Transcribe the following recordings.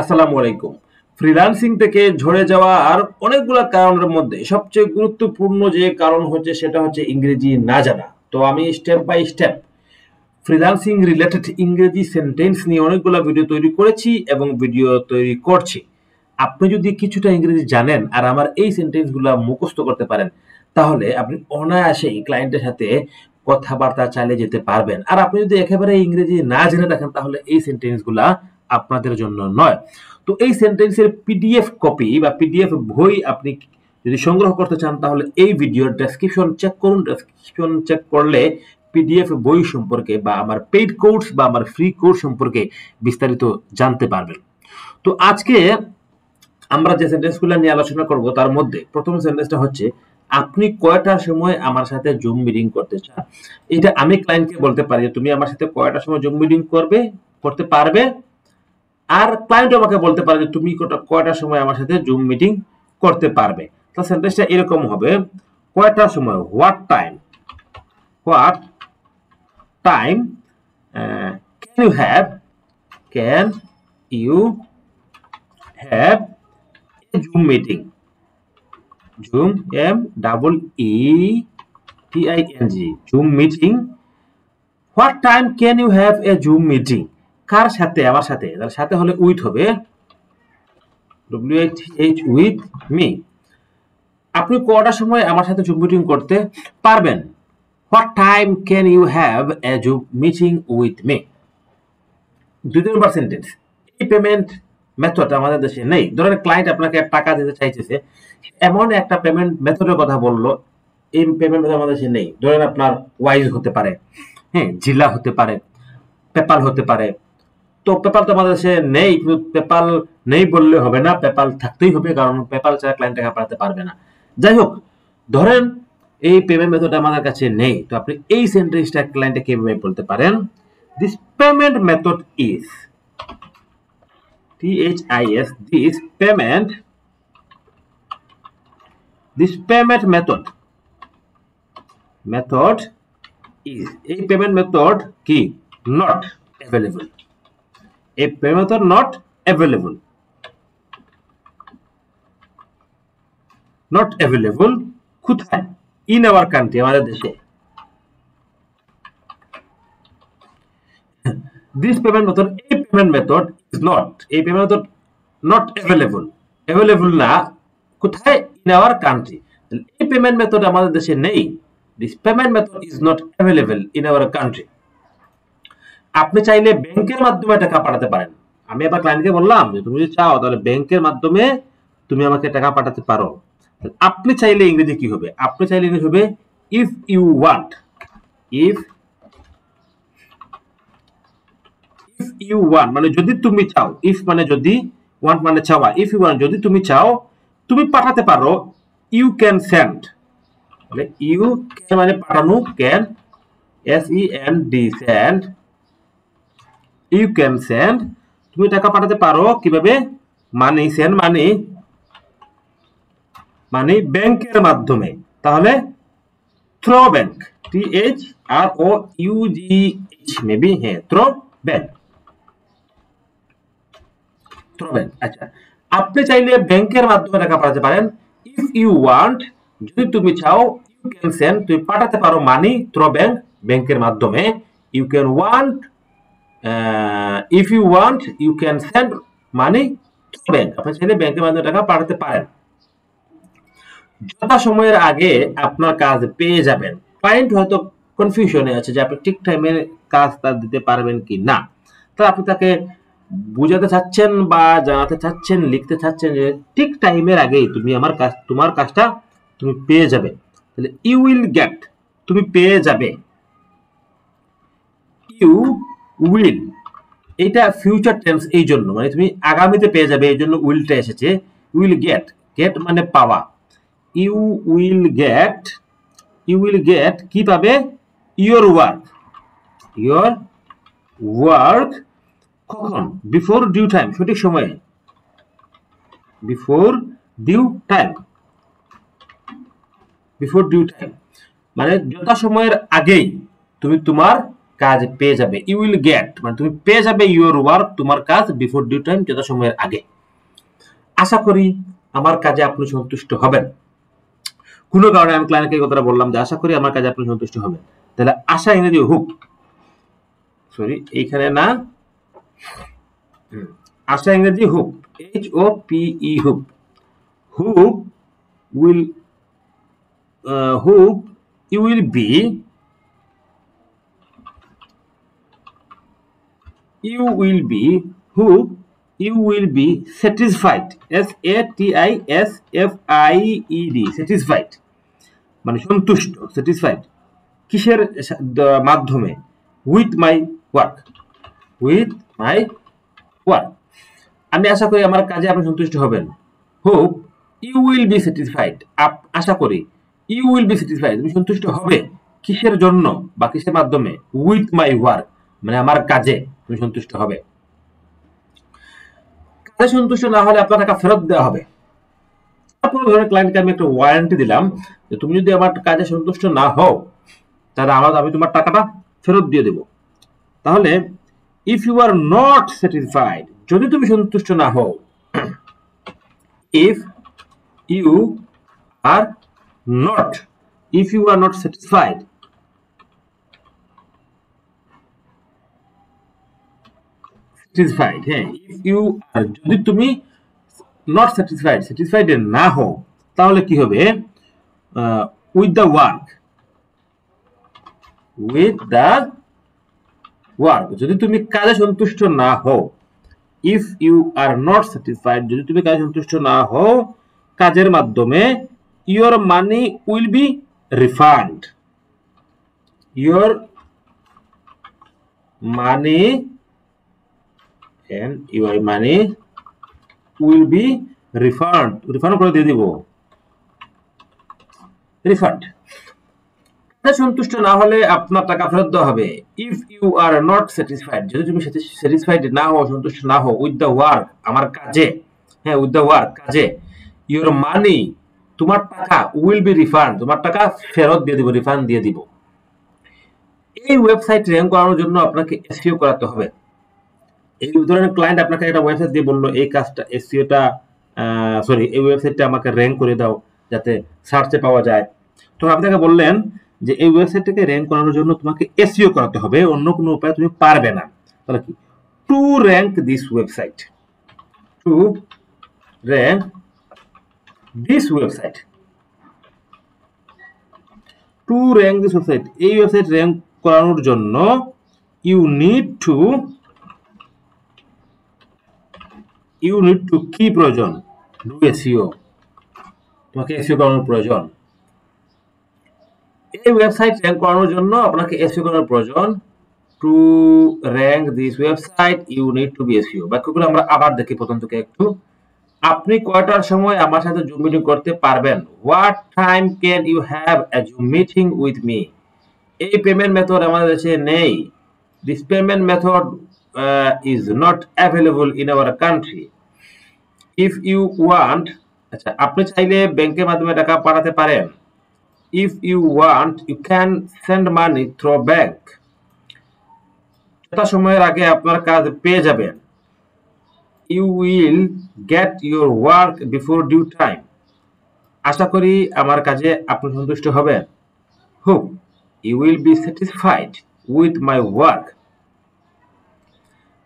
আসসালামু আলাইকুম। ফ্রিল্যান্সিং থেকে ঝরে যাওয়া আর অনেকগুলো কারণের মধ্যে সবচেয়ে গুরুত্বপূর্ণ যে কারণ হচ্ছে সেটা হচ্ছে ইংরেজি না জানা। তো আমি step by step freelancing related ইংরেজি সেন্টেন্স নিয়ে অনেকগুলো ভিডিও তৈরি করেছি এবং ভিডিও তৈরি করছি। আপনি যদি কিছুটা ইংরেজি জানেন আর আমার এই সেন্টেন্সগুলো মুখস্থ করতে পারেন, তাহলে আপনি অনায়াসেই ক্লায়েন্টের সাথে কথাবার্তা চালিয়ে যেতে পারবেন। আর আপনি যদি একেবারে ইংরেজি না জেনে থাকেন, তাহলে এই সেন্টেন্সগুলা আপনাদের জন্য নয়। তো এই সেন্টেন্সের পিডিএফ কপি বা পিডিএফ বই আপনি যদি সংগ্রহ করতে চান, তাহলে এই ভিডিওর ডেসক্রিপশন চেক করুন। ডেসক্রিপশন চেক করলে পিডিএফ বই সম্পর্কে বা আমার পেইড কোর্স বা আমার ফ্রি কোর্স সম্পর্কে বিস্তারিত জানতে পারবেন। তো আজকে আমরা যে সেন্টেন্সগুলো নিয়ে আলোচনা করব তার মধ্যে প্রথম সেন্টেন্সটা হচ্ছে, আপনি কয়টার সময় আমার সাথে জুম মিটিং করতে চান। এটা আমি ক্লায়েন্টকে বলতে পারি যে তুমি আমার সাথে কয়টার সময় জুম মিটিং করতে পারবে, আর ক্লায়েন্ট আমাকে বলতে পারে যে তুমি কয়টার সময় আমার সাথে জুম মিটিং করতে পারবে। তো সেন্টেন্সটা এরকম হবে, কয়টার সময়, what time can you have a Zoom meeting. Zoom MEETING Zoom meeting. What time can you have a Zoom meeting? কার সাথে? আমার সাথে। তার সাথে হলে উইথ হবে, WITH with me. আপনি কয়টার সময় আমার সাথে জুম মিটিং করতে পারবেন? What time can you have a Zoom meeting with me? দুই নম্বর সেন্টেন্স, এই পেমেন্ট মেথড আমাদের দেশে নেই। ধরেন ক্লায়েন্ট আপনাকে টাকা দিতে চাইতেছে, এমন একটা পেমেন্ট মেথডের কথা বললো, এই পেমেন্ট মেথড আমাদের দেশে নেই। ধরেন আপনার ওয়াইজ হতে পারে, হ্যাঁ, জিলা হতে পারে, পেপাল হতে পারে। তো পেপাল তো আমাদের দেশে নেই, কিন্তু পেপাল নেই বললে হবে না, পেপাল থাকতেই হবে, কারণ পেপাল ছাড়া ক্লায়েন্ট টাকা পাঠাতে পারবে না। যাই হোক, ধরেন এই পেমেন্ট মেথড আমাদের কাছে নেই, তো আপনি এই সেন্টেন্সটা ক্লায়েন্টে কিভাবে বলতে পারেন? This payment method is THIS, this payment method is, a payment method কি, not available, a payment method not available কোথায়? in our country, আমাদের দেশে। this payment method, a payment method is not, a payment method not available না কোথায়? in our country। এই payment method আমাদের দেশে নেই। this payment method is not available in our country। আপনি চাইলে ব্যাংকের মাধ্যমে টাকা পাঠাতে পারেন। আমি আবার ক্লায়েন্টকে বললাম যে তুমি যদি চাও তাহলে ব্যাংকের মাধ্যমে তুমি আমাকে টাকা পাঠাতে পারো। আপনি চাইলে ইংরেজি কি হবে? আপনি চাইলে ইংরেজি হবে if you want, মানে যদি তুমি চাও, if মানে যদি, want মানে চাওয়া, if you want যদি তুমি চাও, তুমি পাঠাতে পারো, you can send, মানে you can মানে পাঠানো, can SEND send, you can send, তুমি টাকা পাঠাতে পারো কিভাবে? মানি, send মানি ব্যাংকের মাধ্যমে। তাহলে থ্রো ব্যাংক, THROUGH মেবি, হ্যাঁ, থ্রো ব্যাংক। আচ্ছা, আপনি চাইলে ব্যাংকের মাধ্যমে টাকা পাঠাতে পারেন। ইফ ইউ ওয়ান্ট যদি তুমি চাও, ইউ ক্যান সেন্ড তুমি পাঠাতে পারো মানি থ্রো ব্যাংক, ব্যাংকের মাধ্যমে। You can want, if you want you can send money through bank, আপনি চাইলে ব্যাংকের মাধ্যমে টাকা পাঠাতে পারেন। যথা সময়ের আগে আপনার কাজ পেয়ে যাবেন। ক্লায়েন্ট হয়তো কনফিউশনে আছে যে আপনি ঠিক টাইমে কাজ তার দিতে পারবেন কি না। তো আপনি তাকে বুঝাতে চাচ্ছেন বা জানাতে চাচ্ছেন, লিখতে চাচ্ছেন যে ঠিক টাইমের আগেই তুমি তোমার কাজটা তুমি পেয়ে যাবে। তাহলে ইউ উইল গেট, তুমি পেয়ে যাবে। ইউ উইল, এটা ফিউচার টেন্স, এই জন্য মানে তুমি আগামীতে পেয়ে যাবে, এই জন্য উইলটা এসেছে। উইল গেট, গেট মানে পাওয়া। ইউ উইল গেট কি পাবে? ইয়োর ওয়ার্ক কখন? বিফোর ডিউ টাইম, সঠিক সময়ে, বিফোর ডিউ টাইম মানে যথা সময়ের আগেই তুমি তোমার কাজ পেয়ে যাবে, ইউ উইল গেট মানে তুমি পেয়ে যাবে ইউর ওয়ার্ক, তোমার কাজ বিফোর ডিউ টাইম, যথাসময়ের আগে। আশা করি আমার কাজে আপনি সন্তুষ্ট হবেন। কোনো কারণে আমি ক্লায়েন্টকে কথাটা বললাম যে আশা করি আমার কাজে আপনি সন্তুষ্ট হবেন, তাহলে আশা ইংরেজি হুপ, সরি এইখানে না, আশা ইংরেজি hope, HOPE hope. Hope will hope you will be hope you will be satisfied, SATISFIED, satisfied মানে সন্তুষ্ট, satisfied কিসের মাধ্যমে, with my work, আমি আশা করি আমার কাজে আপনি সন্তুষ্ট হবেন। hope you will be satisfied, আশা করি you will be satisfied, তুমি সন্তুষ্ট হবে কিসের জন্য বা কিসের মাধ্যমে, with my work মানে আমার কাজে তুমি সন্তুষ্ট হবে। কাজে সন্তুষ্ট না হলে আপনার টাকা ফেরত দেওয়া হবে। তারপর ধরেন ক্লায়েন্টকে আমি একটা ওয়ারেন্টি দিলাম যে তুমি যদি আমার কাজে সন্তুষ্ট না হও তাহলে আমি তোমার টাকাটা ফেরত দিয়ে দেব। তাহলে if you are not satisfied, যদি তুমি সন্তুষ্ট না হও, if you are not satisfied, হ্যাঁ, ইফ ইউ আর যদি তুমি নট স্যাটিসফাইড না হও তাহলে কি হবে, উইথ দ্য ওয়ার্ক, যদি তুমি কাজে সন্তুষ্ট না হও, if you are not satisfied, যদি তুমি কাজে সন্তুষ্ট না হও, কাজের মাধ্যমে your money will be refund, your money will be refund করে দিয়ে দিব, রিফান্ড। সন্তুষ্ট না হলে আপনার টাকা ফেরত দেওয়া হবে। If you are not satisfied, যদি তুমি স্যাটিসফাইড না হও, সন্তুষ্ট না হও, উইথ দ্য ওয়ার্ক আমার কাজে, হ্যাঁ উইথ দ্য ওয়ার্ক কাজে, ইউর মানি তোমার টাকা উইল বি রিফান্ড, তোমার টাকা ফেরত দিয়ে দিব, রিফান্ড দিয়ে দিব। এই ওয়েবসাইট র্যাঙ্ক করানোর জন্য আপনাকে এসইও করাতে হবে। এই ধরনের ক্লায়েন্ট আপনাকে একটা ওয়েবসাইট দিয়ে বললো এই কাজটা এসইওটা এই ওয়েবসাইটটা আমাকে র্যাঙ্ক করে দাও যাতে সার্চে পাওয়া যায়। তো আপনাকে বললেন যে এই ওয়েবসাইটটাকে র্যাঙ্ক করানোর জন্য তোমাকে এসইও করাতে হবে, অন্য কোনো উপায় তুমি পারবে না। তাহলে কি, টু র্যাঙ্ক দিস ওয়েবসাইট, এই ওয়েবসাইট র্যাঙ্ক করানোর জন্য ইউ নিড টু কি প্রয়োজন, ডু এসইও, তোমাকে এসইও করানোর প্রয়োজন। এই ওয়েবসাইট র্যাঙ্ক করানোর জন্য আপনাকে এসইও করানোর প্রয়োজন। To rank this website you need to be SEO. বাক্যগুলো আমরা আবার দেখি প্রথম থেকে একটু। আপনি কয়টার সময় আমার সাথে জুম মিটিং করতে পারবেন? What time can you have a Zoom meeting with me? এই পেমেন্ট মেথড আমাদের দেশে নেই। This payment method is not available in our country. If you want, আচ্ছা আপনি চাইলে ব্যাংকের মাধ্যমে টাকা পাঠাতে পারেন। If you want you can send money through bank. যথা সময়ের আগে আপনার কাজ পেয়ে যাবেন। You will get your work before due time. আশা করি আমার কাজে আপনি সন্তুষ্ট হবেন। Hope you will be satisfied with my work.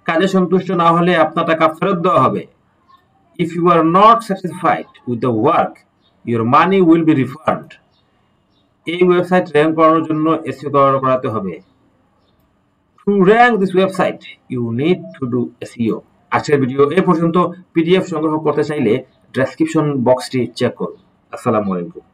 কাজে সন্তুষ্ট না হলে আপনার টাকা ফেরত দেওয়া হবে। If you are not satisfied with the work your money will be refund. এই ওয়েবসাইট র্যাঙ্ক করানোর জন্য এসইও করাতে হবে। To rank this website you need to do SEO. আজকের ভিডিও এই পর্যন্ত। পিডিএফ সংগ্রহ করতে চাইলে ডেসক্রিপশন বক্সটি চেক করুন। আসসালামু আলাইকুম।